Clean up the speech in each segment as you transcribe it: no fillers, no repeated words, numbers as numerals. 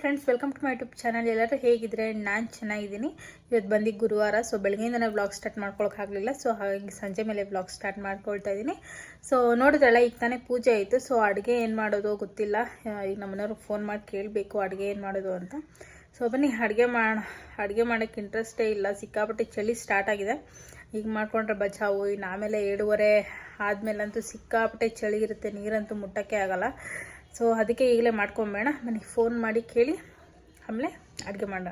Friends, welcome to my YouTube channel. ಎಲ್ಲರೂ ಹೇಗಿದ್ರೆ? ನಾನು ಚೆನ್ನಾಗಿದ್ದೀನಿ. ಇವತ್ತು ಬಂದು ಗುರುವಾರ, ಸೊ ಬೆಳಗ್ಗೆಯಿಂದ ನಾನು ವ್ಲಾಗ್ ಸ್ಟಾರ್ಟ್ ಮಾಡ್ಕೊಳ್ಳೋಕ್ಕಾಗಲಿಲ್ಲ. ಸೊ ಹಾಗಾಗಿ ಸಂಜೆ ಮೇಲೆ ವ್ಲಾಗ್ ಸ್ಟಾರ್ಟ್ ಮಾಡ್ಕೊಳ್ತಾ ಇದ್ದೀನಿ. ಸೊ ನೋಡಿದ್ರಲ್ಲ, ಈಗ ತಾನೇ ಪೂಜೆ ಆಯಿತು. ಸೊ ಅಡುಗೆ ಏನು ಮಾಡೋದು ಗೊತ್ತಿಲ್ಲ. ಈಗ ನಮ್ಮನೆಯವ್ರಿಗೆ ಫೋನ್ ಮಾಡಿ ಕೇಳಬೇಕು ಅಡುಗೆ ಏನು ಮಾಡೋದು ಅಂತ. ಸೊ ಬನ್ನಿ ಅಡುಗೆ ಮಾಡೋಕ್ಕೆ ಇಂಟ್ರೆಸ್ಟೇ ಇಲ್ಲ. ಸಿಕ್ಕಾಪಟ್ಟೆ ಚಳಿ ಸ್ಟಾರ್ಟ್ ಆಗಿದೆ. ಈಗ ಮಾಡ್ಕೊಂಡ್ರೆ ಬಚಾವು. ಇನ್ನು ಆಮೇಲೆ 7:30 ಆದಮೇಲಂತೂ ಸಿಕ್ಕಾಪಟ್ಟೆ ಚಳಿ ಇರುತ್ತೆ. ನೀರಂತೂ ಮುಟ್ಟೋಕ್ಕೆ ಆಗೋಲ್ಲ. ಸೊ ಅದಕ್ಕೆ ಈಗಲೇ ಮಾಡ್ಕೊಂಬೇಡ, ಮನೆಗೆ ಫೋನ್ ಮಾಡಿ ಕೇಳಿ ಆಮೇಲೆ ಅಡುಗೆ ಮಾಡೋಣ.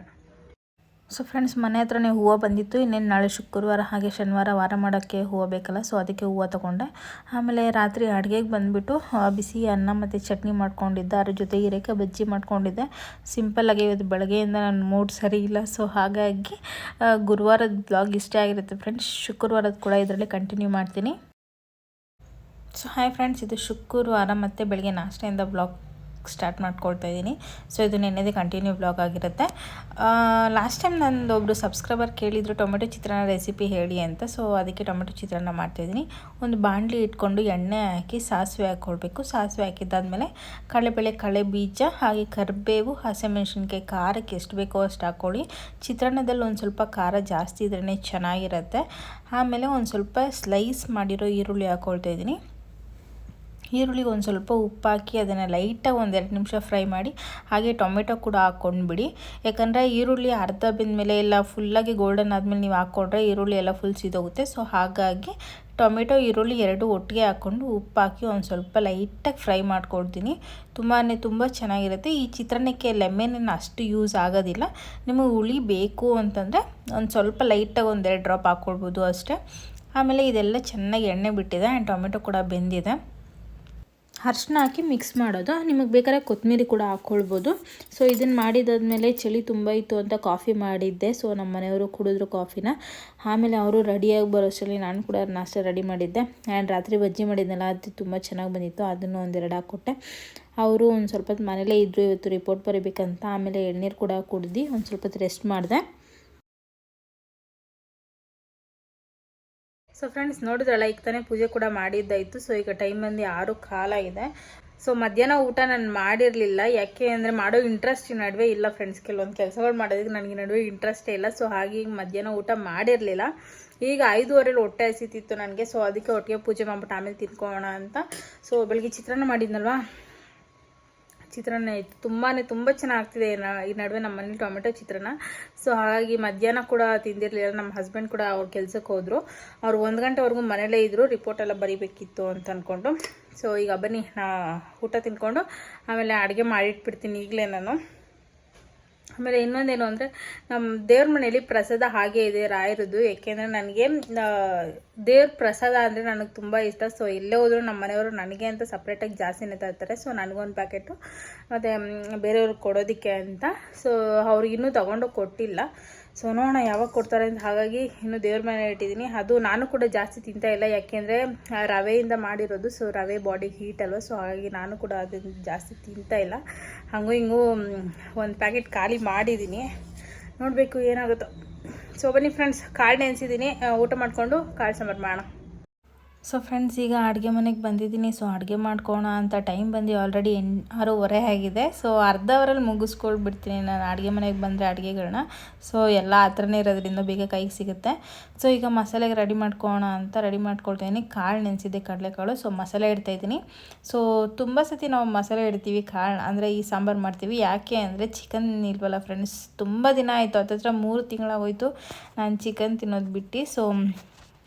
ಸೊ ಫ್ರೆಂಡ್ಸ್, ಮನೆ ಹತ್ರನೇ ಹೂವು ಬಂದಿತ್ತು. ಇನ್ನೇನು ನಾಳೆ ಶುಕ್ರವಾರ ಹಾಗೆ ಶನಿವಾರ ವಾರ ಮಾಡೋಕ್ಕೆ ಹೂವು ಬೇಕಲ್ಲ. ಸೊ ಅದಕ್ಕೆ ಹೂವು ತೊಗೊಂಡೆ. ಆಮೇಲೆ ರಾತ್ರಿ ಅಡುಗೆಗೆ ಬಂದುಬಿಟ್ಟು ಬಿಸಿ ಅನ್ನ ಮತ್ತು ಚಟ್ನಿ ಮಾಡ್ಕೊಂಡಿದ್ದೆ. ಅದ್ರ ಜೊತೆ ಹೀರೆಕಾಯಿ ಬಜ್ಜಿ ಮಾಡ್ಕೊಂಡಿದ್ದೆ. ಸಿಂಪಲ್ಲಾಗಿ ಇವತ್ತು ಬೆಳಗ್ಗೆಯಿಂದ ನನ್ನ ಮೂಡ್ ಸರಿ ಇಲ್ಲ. ಸೊ ಹಾಗಾಗಿ ಗುರುವಾರದ ಬ್ಲಾಗ್ ಇಷ್ಟೇ ಆಗಿರುತ್ತೆ ಫ್ರೆಂಡ್ಸ್. ಶುಕ್ರವಾರದ ಕೂಡ ಇದರಲ್ಲಿ ಕಂಟಿನ್ಯೂ ಮಾಡ್ತೀನಿ. ಸೊ ಹಾಯ್ ಫ್ರೆಂಡ್ಸ್, ಇದು ಶುಕ್ರವಾರ ಮತ್ತು ಬೆಳಗ್ಗೆ ನಾಷ್ಟೆಯಿಂದ ಬ್ಲಾಗ್ ಸ್ಟಾರ್ಟ್ ಮಾಡ್ಕೊಳ್ತಾ ಇದ್ದೀನಿ. ಸೊ ಇದು ನೆನ್ನೆದೇ ಕಂಟಿನ್ಯೂ ಬ್ಲಾಗ್ ಆಗಿರುತ್ತೆ. ಲಾಸ್ಟ್ ಟೈಮ್ ನಂದು ಒಬ್ಬರು ಸಬ್ಸ್ಕ್ರೈಬರ್ ಕೇಳಿದರು ಟೊಮೆಟೊ ಚಿತ್ರಾನ್ನ ರೆಸಿಪಿ ಹೇಳಿ ಅಂತ. ಸೊ ಅದಕ್ಕೆ ಟೊಮೆಟೊ ಚಿತ್ರಾನ್ನ ಮಾಡ್ತಾಯಿದ್ದೀನಿ. ಒಂದು ಬಾಣಲಿ ಇಟ್ಕೊಂಡು ಎಣ್ಣೆ ಹಾಕಿ ಸಾಸಿವೆ ಹಾಕ್ಕೊಳ್ಬೇಕು. ಸಾಸಿವೆ ಹಾಕಿದ್ದಾದಮೇಲೆ ಕಡಲೆಬೇಳೆ, ಕಡಲೆ ಬೀಜ ಹಾಗೆ ಕರಿಬೇವು, ಹಸಿಮೆಣಸಿನ್ಕಾಯಿ ಖಾರಕ್ಕೆ ಎಷ್ಟು ಬೇಕೋ ಅಷ್ಟು ಹಾಕ್ಕೊಳ್ಳಿ. ಚಿತ್ರಾನ್ನದಲ್ಲಿ ಒಂದು ಸ್ವಲ್ಪ ಖಾರ ಜಾಸ್ತಿ ಇದ್ರೇ ಚೆನ್ನಾಗಿರುತ್ತೆ. ಆಮೇಲೆ ಒಂದು ಸ್ವಲ್ಪ ಸ್ಲೈಸ್ ಮಾಡಿರೋ ಈರುಳ್ಳಿ ಹಾಕ್ಕೊಳ್ತಾ ಇದ್ದೀನಿ. ಈರುಳ್ಳಿಗೆ ಒಂದು ಸ್ವಲ್ಪ ಉಪ್ಪು ಹಾಕಿ ಅದನ್ನು ಲೈಟಾಗಿ 1-2 ನಿಮಿಷ ಫ್ರೈ ಮಾಡಿ ಹಾಗೆ ಟೊಮೆಟೊ ಕೂಡ ಹಾಕ್ಕೊಂಡ್ಬಿಡಿ. ಯಾಕಂದರೆ ಈರುಳ್ಳಿ ಅರ್ಧ ಬೆಂದಮೇಲೆ ಎಲ್ಲ ಫುಲ್ಲಾಗಿ ಗೋಲ್ಡನ್ ಆದಮೇಲೆ ನೀವು ಹಾಕ್ಕೊಂಡ್ರೆ ಈರುಳ್ಳಿ ಎಲ್ಲ ಫುಲ್ ಸಿದೋಗುತ್ತೆ. ಸೊ ಹಾಗಾಗಿ ಟೊಮೆಟೊ ಈರುಳ್ಳಿ ಎರಡೂ ಒಟ್ಟಿಗೆ ಹಾಕ್ಕೊಂಡು ಉಪ್ಪು ಹಾಕಿ ಒಂದು ಸ್ವಲ್ಪ ಲೈಟಾಗಿ ಫ್ರೈ ಮಾಡ್ಕೊಳ್ತೀನಿ. ತುಂಬ ಚೆನ್ನಾಗಿರುತ್ತೆ. ಈ ಚಿತ್ರಾನ್ನಕ್ಕೆ ಲೆಮನ್ ಅಷ್ಟು ಯೂಸ್ ಆಗೋದಿಲ್ಲ. ನಿಮಗೆ ಹುಳಿ ಬೇಕು ಅಂತಂದರೆ ಒಂದು ಸ್ವಲ್ಪ ಲೈಟಾಗಿ 1-2 ಡ್ರಾಪ್ ಹಾಕ್ಕೊಳ್ಬೋದು ಅಷ್ಟೇ. ಆಮೇಲೆ ಇದೆಲ್ಲ ಚೆನ್ನಾಗಿ ಎಣ್ಣೆ ಬಿಟ್ಟಿದೆ ಆ್ಯಂಡ್ ಟೊಮೆಟೊ ಕೂಡ ಬೆಂದಿದೆ. ಅರಿಶಿನ ಹಾಕಿ ಮಿಕ್ಸ್ ಮಾಡೋದು. ನಿಮಗೆ ಬೇಕಾದ್ರೆ ಕೊತ್ತಂಬರಿ ಕೂಡ ಹಾಕ್ಕೊಳ್ಬೋದು. ಸೊ ಇದನ್ನು ಮಾಡಿದಾದ್ಮೇಲೆ ಚಳಿ ತುಂಬ ಇತ್ತು ಅಂತ ಕಾಫಿ ಮಾಡಿದ್ದೆ. ಸೊ ನಮ್ಮ ಮನೆಯವರು ಕುಡಿದ್ರು ಕಾಫಿನ. ಆಮೇಲೆ ಅವರು ರೆಡಿಯಾಗಿ ಬರೋಷ್ಟರಲ್ಲಿ ನಾನು ಕೂಡ ನಾಷ್ಟ ರೆಡಿ ಮಾಡಿದ್ದೆ. ಆ್ಯಂಡ್ ರಾತ್ರಿ ಬಜ್ಜಿ ಮಾಡಿದ್ನಲ್ಲ, ಅದು ತುಂಬ ಚೆನ್ನಾಗಿ ಬಂದಿತ್ತು. ಅದನ್ನು 1-2 ಹಾಕ್ಕೊಟ್ಟೆ. ಅವರು ಒಂದು ಸ್ವಲ್ಪ ಹೊತ್ತು ಮನೇಲೇ ಇದ್ದರು. ಇವತ್ತು ರಿಪೋರ್ಟ್ ಬರೀಬೇಕಂತ. ಆಮೇಲೆ ಎಳ್ನೀರು ಕೂಡ ಕುಡ್ದು ಒಂದು ಸ್ವಲ್ಪ ಹೊತ್ತು ರೆಸ್ಟ್ ಮಾಡಿದೆ. ಸೊ ಫ್ರೆಂಡ್ಸ್, ನೋಡಿದ್ರಲ್ಲ, ಈಗ ತಾನೇ ಪೂಜೆ ಕೂಡ ಮಾಡಿದ್ದಾಯಿತು. ಸೊ ಈಗ ಟೈಮ್ ಬಂದು 6:15 ಆಗಿದೆ. ಸೊ ಮಧ್ಯಾಹ್ನ ಊಟ ನಾನು ಮಾಡಿರಲಿಲ್ಲ. ಯಾಕೆ ಅಂದರೆ ಮಾಡೋ ಇಂಟ್ರೆಸ್ಟ್ ಈ ನಡುವೆ ಇಲ್ಲ ಫ್ರೆಂಡ್ಸ್. ಕೆಲವೊಂದು ಕೆಲಸಗಳು ಮಾಡೋದಕ್ಕೆ ನನಗೆ ನಡುವೆ ಇಂಟ್ರೆಸ್ಟೇ ಇಲ್ಲ. ಸೊ ಹಾಗೆ ಈಗ ಮಧ್ಯಾಹ್ನ ಊಟ ಮಾಡಿರಲಿಲ್ಲ. ಈಗ 5:15 ಹೊಟ್ಟೆ ಹಸಿತಿತ್ತು ನನಗೆ. ಸೊ ಅದಕ್ಕೆ ಒಟ್ಟಿಗೆ ಪೂಜೆ ಮಾಡ್ಬಿಟ್ಟು ಆಮೇಲೆ ತಿನ್ಕೊಳ್ಳೋಣ ಅಂತ. ಸೊ ಬೆಳಗ್ಗೆ ಚಿತ್ರಾನ್ನ ಮಾಡಿದ್ನಲ್ವಾ, ಚಿತ್ರಾನ್ನ ಇತ್ತು. ತುಂಬ ಚೆನ್ನಾಗ್ತಿದೆ ಈ ನಡುವೆ ನಮ್ಮ ಮನೇಲಿ ಟೊಮೆಟೊ ಚಿತ್ರಾನ್ನ. ಸೊ ಹಾಗಾಗಿ ಮಧ್ಯಾಹ್ನ ಕೂಡ ತಿಂದಿರಲಿಲ್ಲ. ನಮ್ಮ ಹಸ್ಬೆಂಡ್ ಕೂಡ ಅವ್ರ ಕೆಲಸಕ್ಕೆ ಹೋದರು. ಅವ್ರು 1 ಗಂಟೆವರೆಗೂ ಮನೇಲೇ ಇದ್ದರು. ರಿಪೋರ್ಟ್ ಎಲ್ಲ ಬರೀಬೇಕಿತ್ತು ಅಂತ ಅಂದ್ಕೊಂಡು. ಸೊ ಈಗ ಬನ್ನಿ ಊಟ ತಿನ್ಕೊಂಡು ಆಮೇಲೆ ಅಡುಗೆ ಮಾಡಿಟ್ಬಿಡ್ತೀನಿ ಈಗಲೇ ನಾನು. ಆಮೇಲೆ ಇನ್ನೊಂದೇನು ಅಂದರೆ, ನಮ್ಮ ದೇವ್ರ ಮನೇಲಿ ಪ್ರಸಾದ ಹಾಗೆ ಇದೆ ರಾಯರದ್ದು. ಏಕೆಂದರೆ ನನಗೆ ದೇವ್ರ ಪ್ರಸಾದ ಅಂದರೆ ನನಗೆ ತುಂಬ ಇಷ್ಟ. ಸೊ ಎಲ್ಲೇ ಹೋದರೂ ನಮ್ಮ ಮನೆಯವರು ನನಗೆ ಅಂತ ಸಪ್ರೇಟಾಗಿ ಜಾಸ್ತಿನೇ ತರ್ತಾರೆ. ಸೊ ನನಗೊಂದು ಪ್ಯಾಕೆಟು ಮತ್ತು ಬೇರೆಯವ್ರಿಗೆ ಕೊಡೋದಕ್ಕೆ ಅಂತ. ಸೊ ಅವ್ರಿಗೆ ಇನ್ನೂ ತೊಗೊಂಡೋಗಿ ಕೊಟ್ಟಿಲ್ಲ. ಸೊ ನೋಡೋಣ ಯಾವಾಗ ಕೊಡ್ತಾರೆ ಅಂತ. ಹಾಗಾಗಿ ಇನ್ನೂ ದೇವ್ರ ಮನೆ ಇಟ್ಟಿದ್ದೀನಿ. ಅದು ನಾನು ಕೂಡ ಜಾಸ್ತಿ ತಿಂತಾಯಿಲ್ಲ. ಯಾಕೆಂದರೆ ರವೆಯಿಂದ ಮಾಡಿರೋದು. ಸೊ ರವೆ ಬಾಡಿಗೆ ಹೀಟ್ ಅಲ್ವ. ಸೊ ಹಾಗಾಗಿ ನಾನು ಕೂಡ ಅದನ್ನು ಜಾಸ್ತಿ ತಿಂತಾಯಿಲ್ಲ. ಹಾಗೂ ಹಿಂಗೂ ಒಂದು ಪ್ಯಾಕೆಟ್ ಖಾಲಿ ಮಾಡಿದ್ದೀನಿ. ನೋಡಬೇಕು ಏನಾಗುತ್ತೋ. ಸೊ ಬನ್ನಿ ಫ್ರೆಂಡ್ಸ್, ಕಾಳು ನೆನೆಸಿದ್ದೀನಿ. ಊಟ ಮಾಡಿಕೊಂಡು ಕಾಳು ಸಾಂಬಾರು ಮಾಡೋಣ. ಸೊ ಫ್ರೆಂಡ್ಸ್, ಈಗ ಅಡುಗೆ ಮನೆಗೆ ಬಂದಿದ್ದೀನಿ. ಸೊ ಅಡುಗೆ ಮಾಡ್ಕೋಣ ಅಂತ ಟೈಮ್ ಬಂದು ಆಲ್ರೆಡಿ 6:30 ಆಗಿದೆ. ಸೊ ಅರ್ಧ ಅವರಲ್ಲಿ ಮುಗಿಸ್ಕೊಳ್ಬಿಡ್ತೀನಿ ನಾನು ಅಡುಗೆ ಮನೆಗೆ ಬಂದರೆ ಅಡುಗೆಗಳನ್ನ. ಸೊ ಎಲ್ಲ ಹತ್ರನೇ ಇರೋದ್ರಿಂದ ಬೇಗ ಕೈಗೆ ಸಿಗುತ್ತೆ. ಸೊ ಈಗ ಮಸಾಲೆಗೆ ರೆಡಿ ಮಾಡ್ಕೋಣ ಅಂತ ರೆಡಿ ಮಾಡ್ಕೊಳ್ತಾಯಿದ್ದೀನಿ. ಕಾಳು ನೆನೆಸಿದ್ದೆ, ಕಡಲೆಕಾಳು. ಸೊ ಮಸಾಲೆ ಇಡ್ತಾಯಿದ್ದೀನಿ. ಸೊ ತುಂಬ ಸತಿ ನಾವು ಮಸಾಲೆ ಇಡ್ತೀವಿ ಕಾಳು ಅಂದರೆ ಈ ಸಾಂಬಾರು ಮಾಡ್ತೀವಿ. ಯಾಕೆ ಅಂದರೆ ಚಿಕನ್ ಇಲ್ವಲ್ಲ ಫ್ರೆಂಡ್ಸ್. ತುಂಬ ದಿನ ಆಯಿತು, ಹತ್ತತ್ರ 3 ತಿಂಗಳಾಗೋಯ್ತು ನಾನು ಚಿಕನ್ ತಿನ್ನೋದು ಬಿಟ್ಟು. ಸೊ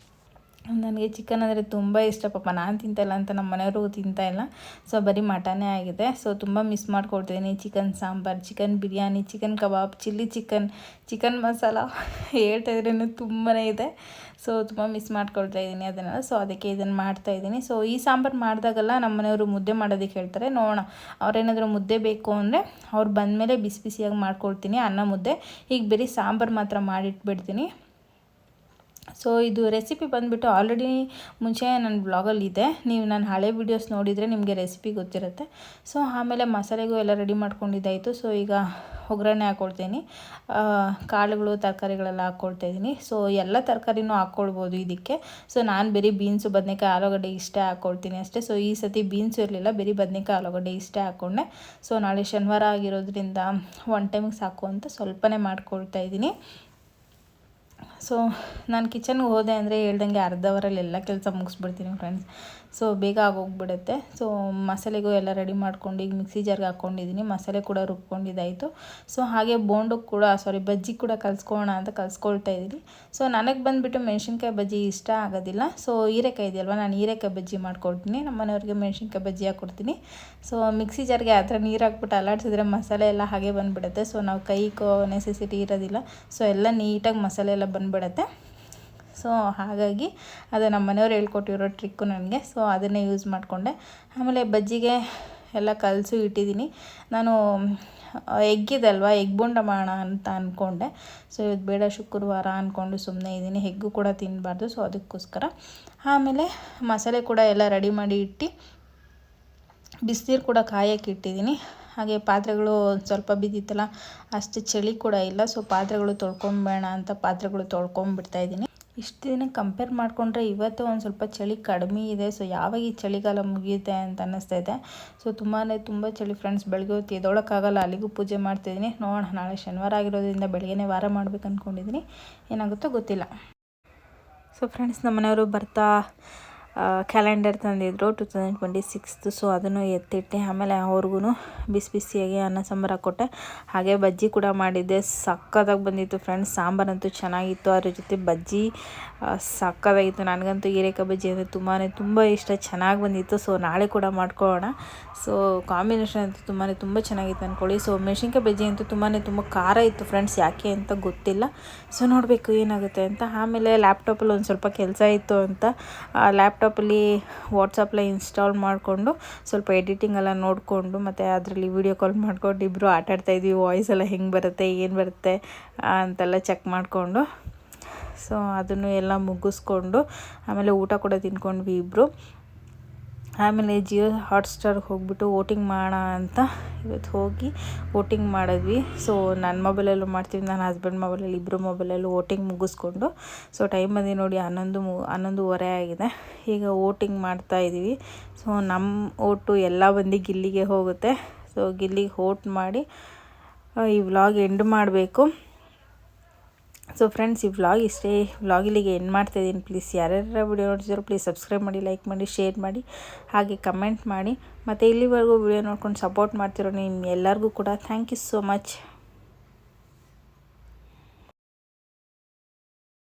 ನನಗೆ ಚಿಕನ್ ಅಂದರೆ ತುಂಬ ಇಷ್ಟ. ಪಾಪ ನಾನು ತಿಂತಾಯಿಲ್ಲ ಅಂತ ನಮ್ಮ ಮನೆಯವರು ತಿಂತಾಯಿಲ್ಲ. ಸೊ ಬರೀ ಮಟನೇ ಆಗಿದೆ. ಸೊ ತುಂಬ ಮಿಸ್ ಮಾಡ್ಕೊಳ್ತಿದ್ದೀನಿ ಚಿಕನ್ ಸಾಂಬಾರು, chicken biryani, chicken kebab, chilli chicken masala ಹೇಳ್ತಾಯಿದ್ರೂ ತುಂಬಾ ಇದೆ. ಸೊ ತುಂಬ ಮಿಸ್ ಮಾಡ್ಕೊಳ್ತಾ ಇದ್ದೀನಿ ಅದನ್ನೆಲ್ಲ. ಸೊ ಅದಕ್ಕೆ ಇದನ್ನು ಮಾಡ್ತಾಯಿದ್ದೀನಿ. ಸೊ ಈ ಸಾಂಬಾರು ಮಾಡಿದಾಗೆಲ್ಲ ನಮ್ಮ ಮನೆಯವರು ಮುದ್ದೆ ಮಾಡೋದಕ್ಕೆ ಹೇಳ್ತಾರೆ. ನೋಡೋಣ, ಅವ್ರೇನಾದರೂ ಮುದ್ದೆ ಬೇಕು ಅಂದರೆ ಅವ್ರು ಬಂದಮೇಲೆ ಬಿಸಿಯಾಗಿ ಮಾಡ್ಕೊಳ್ತೀನಿ ಅನ್ನ ಮುದ್ದೆ. ಈಗ ಬರೀ ಸಾಂಬಾರು ಮಾತ್ರ ಮಾಡಿಟ್ಬಿಡ್ತೀನಿ. ಸೊ ಇದು ರೆಸಿಪಿ ಬಂದುಬಿಟ್ಟು ಆಲ್ರೆಡಿ ಮುಂಚೆ ನನ್ನ ಬ್ಲಾಗಲ್ಲಿ ಇದೆ, ನೀವು ನನ್ನ ಹಳೆ ವೀಡಿಯೋಸ್ ನೋಡಿದರೆ ನಿಮಗೆ ರೆಸಿಪಿ ಗೊತ್ತಿರುತ್ತೆ. ಸೊ ಆಮೇಲೆ ಮಸಾಲೆಗೂ ಎಲ್ಲ ರೆಡಿ ಮಾಡ್ಕೊಂಡಿದ್ದಾಯಿತು. ಸೊ ಈಗ ಒಗ್ಗರಣೆ ಹಾಕ್ಕೊಳ್ತೀನಿ, ಕಾಳುಗಳು ತರಕಾರಿಗಳೆಲ್ಲ ಹಾಕ್ಕೊಳ್ತಾಯಿದ್ದೀನಿ. ಸೊ ಎಲ್ಲ ತರಕಾರಿನೂ ಹಾಕ್ಕೊಳ್ಬೋದು ಇದಕ್ಕೆ. ಸೊ ನಾನು ಬರೀ ಬೀನ್ಸು, ಬದನೇಕಾಯಿ, ಆಲೂಗಡ್ಡೆ ಇಷ್ಟೇ ಹಾಕ್ಕೊಳ್ತೀನಿ ಅಷ್ಟೇ. ಸೊ ಈ ಸತಿ ಬೀನ್ಸು ಇರಲಿಲ್ಲ, ಬರೀ ಬದನೇಕಾಯಿ, ಆಲೂಗಡ್ಡೆ ಇಷ್ಟೇ ಹಾಕ್ಕೊಂಡೆ. ಸೊ ನಾಳೆ ಶನಿವಾರ ಆಗಿರೋದ್ರಿಂದ ಒನ್ ಟೈಮಿಗೆ ಸಾಕು ಅಂತ ಸ್ವಲ್ಪನೇ ಮಾಡ್ಕೊಳ್ತಾ ಇದ್ದೀನಿ. ಸೊ ನಾನು ಕಿಚನ್ಗೆ ಹೋದೆ ಅಂದರೆ ಹೇಳ್ದಂಗೆ ಅರ್ಧ ಅವರಲ್ಲಿ ಎಲ್ಲ ಕೆಲಸ ಮುಗಿಸ್ಬಿಡ್ತೀನಿ ಫ್ರೆಂಡ್ಸ್. ಸೊ ಬೇಗ ಆಗೋಗ್ಬಿಡುತ್ತೆ. ಸೊ ಮಸಾಲೆಗೂ ಎಲ್ಲ ರೆಡಿ ಮಾಡ್ಕೊಂಡು ಈಗ ಮಿಕ್ಸಿ ಜಾರ್ಗೆ ಹಾಕ್ಕೊಂಡಿದ್ದೀನಿ. ಮಸಾಲೆ ಕೂಡ ರುಬ್ಕೊಂಡಿದ್ದಾಯಿತು. ಸೊ ಹಾಗೆ ಬಜ್ಜಿ ಕೂಡ ಕಲಿಸ್ಕೊಳ್ಳೋಣ ಅಂತ ಕಲಿಸ್ಕೊಳ್ತಾ ಇದ್ದೀನಿ. ಸೊ ನನಗೆ ಬಂದುಬಿಟ್ಟು ಮೆಣಸಿನ್ಕಾಯಿ ಬಜ್ಜಿ ಇಷ್ಟ ಆಗೋದಿಲ್ಲ. ಸೊ ಹೀರೆಕಾಯಿ ಇದೆಯಲ್ವ, ನಾನು ಹೀರೆಕಾಯಿ ಬಜ್ಜಿ ಮಾಡ್ಕೊಳ್ತೀನಿ. ನಮ್ಮ ಮನೆಯವ್ರಿಗೆ ಮೆಣಸಿನ್ಕಾಯಿ ಬಜ್ಜಿ ಹಾಕ್ಕೊಡ್ತೀನಿ. ಸೊ ಮಿಕ್ಸಿ ಜಾರ್ಗೆ ಆ ಥರ ನೀರು ಹಾಕ್ಬಿಟ್ಟು ಅಲ್ಲಾಡಿಸಿದ್ರೆ ಮಸಾಲೆ ಎಲ್ಲ ಹಾಗೆ ಬಂದುಬಿಡುತ್ತೆ. ಸೊ ನಾವು ಕೈಗೋ ನೆಸೆಸಿಟಿ ಇರೋದಿಲ್ಲ. ಸೊ ಎಲ್ಲ ನೀಟಾಗಿ ಮಸಾಲೆ ಎಲ್ಲ ಬಂದುಬಿಡುತ್ತೆ. ಸೊ ಹಾಗಾಗಿ ಅದು ನಮ್ಮ ಮನೆಯವ್ರು ಹೇಳ್ಕೊಟ್ಟಿರೋ ಟ್ರಿಕ್ಕು ನನಗೆ. ಸೊ ಅದನ್ನೇ ಯೂಸ್ ಮಾಡಿಕೊಂಡೆ. ಆಮೇಲೆ ಬಜ್ಜಿಗೆ ಎಲ್ಲ ಕಲಸು ಇಟ್ಟಿದ್ದೀನಿ. ನಾನು ಎಗ್ಗಿದಲ್ವ, ಎಗ್ ಬೋಂಡ ಮಾಡೋಣ ಅಂತ ಅಂದ್ಕೊಂಡೆ. ಸೊ ಇವತ್ತು ಬೇಡ ಶುಕ್ರವಾರ ಅಂದ್ಕೊಂಡು ಸುಮ್ಮನೆ ಇದ್ದೀನಿ. ಎಗ್ಗು ಕೂಡ ತಿನ್ನಬಾರ್ದು, ಸೊ ಅದಕ್ಕೋಸ್ಕರ. ಆಮೇಲೆ ಮಸಾಲೆ ಕೂಡ ಎಲ್ಲ ರೆಡಿ ಮಾಡಿ ಇಟ್ಟು ಬಿಸಿನೀರು ಕೂಡ ಕಾಯಕ್ಕೆ ಇಟ್ಟಿದ್ದೀನಿ. ಹಾಗೆ ಪಾತ್ರೆಗಳು ಸ್ವಲ್ಪ ಬಿದ್ದಿತ್ತಲ್ಲ, ಅಷ್ಟು ಚಳಿ ಕೂಡ ಇಲ್ಲ. ಸೊ ಪಾತ್ರೆಗಳು ತೊಳ್ಕೊಂಬೇಡ ಅಂತ ಪಾತ್ರೆಗಳು ತೊಳ್ಕೊಂಬಿಡ್ತಾಯಿದ್ದೀನಿ. ಇಷ್ಟು ದಿನ ಕಂಪೇರ್ ಮಾಡಿಕೊಂಡ್ರೆ ಇವತ್ತು ಒಂದು ಸ್ವಲ್ಪ ಚಳಿ ಕಡಿಮೆ ಇದೆ. ಸೊ ಯಾವಾಗ ಈ ಚಳಿಗಾಲ ಮುಗಿಯುತ್ತೆ ಅಂತ ಅನ್ನಿಸ್ತಾ ಇದೆ. ಸೊ ತುಂಬ ಚಳಿ ಫ್ರೆಂಡ್ಸ್. ಬೆಳಗ್ಗೆ ಹೊತ್ತು ಎದ್ದೊಳಕ್ಕಾಗಲ್ಲ, ಅಲ್ಲಿಗೂ ಪೂಜೆ ಮಾಡ್ತಿದ್ದೀನಿ. ನೋಡೋಣ, ನಾಳೆ ಶನಿವಾರ ಆಗಿರೋದ್ರಿಂದ ಬೆಳಗ್ಗೆನೇ ವಾರ ಮಾಡ್ಬೇಕು ಅಂದ್ಕೊಂಡಿದ್ದೀನಿ. ಏನಾಗುತ್ತೋ ಗೊತ್ತಿಲ್ಲ. ಸೊ ಫ್ರೆಂಡ್ಸ್, ನಮ್ಮ ಮನೆಯವರು ಬರ್ತಾ ಕ್ಯಾಲೆಂಡರ್ ತಂದಿದ್ರು 2026. ಸೊ ಅದನ್ನು ಎತ್ತಿಟ್ಟೆ. ಆಮೇಲೆ ಅವ್ರಿಗೂ ಬಿಸಿಯಾಗಿ ಅನ್ನ ಸಾಂಬಾರು ಹಾಕ್ಕೊಟ್ಟೆ. ಹಾಗೆ ಬಜ್ಜಿ ಕೂಡ ಮಾಡಿದ್ದೆ. ಸಕ್ಕತ್ತಾಗಿ ಬಂದಿತ್ತು ಫ್ರೆಂಡ್ಸ್. ಸಾಂಬಾರಂತೂ ಚೆನ್ನಾಗಿತ್ತು, ಅದ್ರ ಜೊತೆ ಬಜ್ಜಿ ಸಕ್ಕತ್ತಾಗಿತ್ತು. ನನಗಂತೂ ಹೀರೆಕಾಯಿ ಬಜ್ಜಿ ಅಂದರೆ ತುಂಬ ಇಷ್ಟ, ಚೆನ್ನಾಗಿ ಬಂದಿತ್ತು. ಸೊ ನಾಳೆ ಕೂಡ ಮಾಡ್ಕೊಳ್ಳೋಣ. ಸೊ ಕಾಂಬಿನೇಷನ್ ಅಂತೂ ತುಂಬ ಚೆನ್ನಾಗಿತ್ತು ಅಂದ್ಕೊಳ್ಳಿ. ಸೊ ಮೆಣಸಿನ್ಕಾಯಿ ಬಜ್ಜಿ ಅಂತೂ ತುಂಬ ಖಾರ ಇತ್ತು ಫ್ರೆಂಡ್ಸ್, ಯಾಕೆ ಅಂತ ಗೊತ್ತಿಲ್ಲ. ಸೊ ನೋಡಬೇಕು ಏನಾಗುತ್ತೆ ಅಂತ. ಆಮೇಲೆ ಲ್ಯಾಪ್ಟಾಪಲ್ಲಿ ಒಂದು ಸ್ವಲ್ಪ ಕೆಲಸ ಇತ್ತು ಅಂತ ಲ್ಯಾಪ್ಟಾಪಲ್ಲಿ ವಾಟ್ಸಪ್ಪಲ್ಲಿ ಇನ್ಸ್ಟಾಲ್ ಮಾಡಿಕೊಂಡು ಸ್ವಲ್ಪ ಎಡಿಟಿಂಗ್ ಎಲ್ಲ ನೋಡಿಕೊಂಡು ಮತ್ತು ಅದರಲ್ಲಿ ವೀಡಿಯೋ ಕಾಲ್ ಮಾಡ್ಕೊಂಡು ಇಬ್ಬರು ಆಟಾಡ್ತಾಯಿದ್ವಿ. ವಾಯ್ಸ್ ಎಲ್ಲ ಹೆಂಗೆ ಬರುತ್ತೆ, ಏನು ಬರುತ್ತೆ ಅಂತೆಲ್ಲ ಚೆಕ್ ಮಾಡಿಕೊಂಡು. ಸೊ ಅದನ್ನು ಎಲ್ಲ ಮುಗಿಸ್ಕೊಂಡು ಆಮೇಲೆ ಊಟ ಕೂಡ ತಿನ್ಕೊಂಡ್ವಿ ಇಬ್ಬರು. ಆಮೇಲೆ ಜಿಯೋ ಹಾಟ್ಸ್ಟಾರ್ಗೆ ಹೋಗ್ಬಿಟ್ಟು ವೋಟಿಂಗ್ ಮಾಡೋಣ ಅಂತ ಇವತ್ತು ಹೋಗಿ ವೋಟಿಂಗ್ ಮಾಡಿದ್ವಿ. ಸೊ ನನ್ನ ಮೊಬೈಲಲ್ಲೂ ಮಾಡ್ತೀವಿ, ನನ್ನ ಹಸ್ಬೆಂಡ್ ಮೊಬೈಲಲ್ಲಿ, ಇಬ್ಬರು ಮೊಬೈಲಲ್ಲೂ ವೋಟಿಂಗ್ ಮುಗಿಸ್ಕೊಂಡು. ಸೊ ಟೈಮ್ ಬಂದು ನೋಡಿ 11:30 ಆಗಿದೆ. ಈಗ ವೋಟಿಂಗ್ ಮಾಡ್ತಾಯಿದ್ದೀವಿ. ಸೊ ನಮ್ಮ ಓಟು ಎಲ್ಲ ಬಂದು ಗಿಲ್ಲಿಗೆ ಹೋಗುತ್ತೆ. ಸೊ ಗಿಲ್ಲಿಗೆ ವೋಟ್ ಮಾಡಿ ಈ ವ್ಲಾಗ್ ಎಂಡ್ ಮಾಡಬೇಕು. ಸೊ ಫ್ರೆಂಡ್ಸ್, ಈ ವ್ಲಾಗ್ ಇಷ್ಟೇ. ವ್ಲಾಗ್ ಇಲ್ಲಿಗೆ ಎಂಡ್ ಮಾಡ್ತಾಯಿದ್ದೀನಿ. ಪ್ಲೀಸ್ ಯಾರ್ಯಾರು ವಿಡಿಯೋ ನೋಡ್ತಿದ್ದಾರೋ ಪ್ಲೀಸ್ ಸಬ್ಸ್ಕ್ರೈಬ್ ಮಾಡಿ, ಲೈಕ್ ಮಾಡಿ, ಶೇರ್ ಮಾಡಿ, ಹಾಗೆ ಕಮೆಂಟ್ ಮಾಡಿ. ಮತ್ತು ಇಲ್ಲಿವರೆಗೂ ವಿಡಿಯೋ ನೋಡ್ಕೊಂಡು ಸಪೋರ್ಟ್ ಮಾಡ್ತಿರೋ ನಿಮ್ಮ ಎಲ್ಲರಿಗೂ ಕೂಡ ಥ್ಯಾಂಕ್ ಯು ಸೋ ಮಚ್.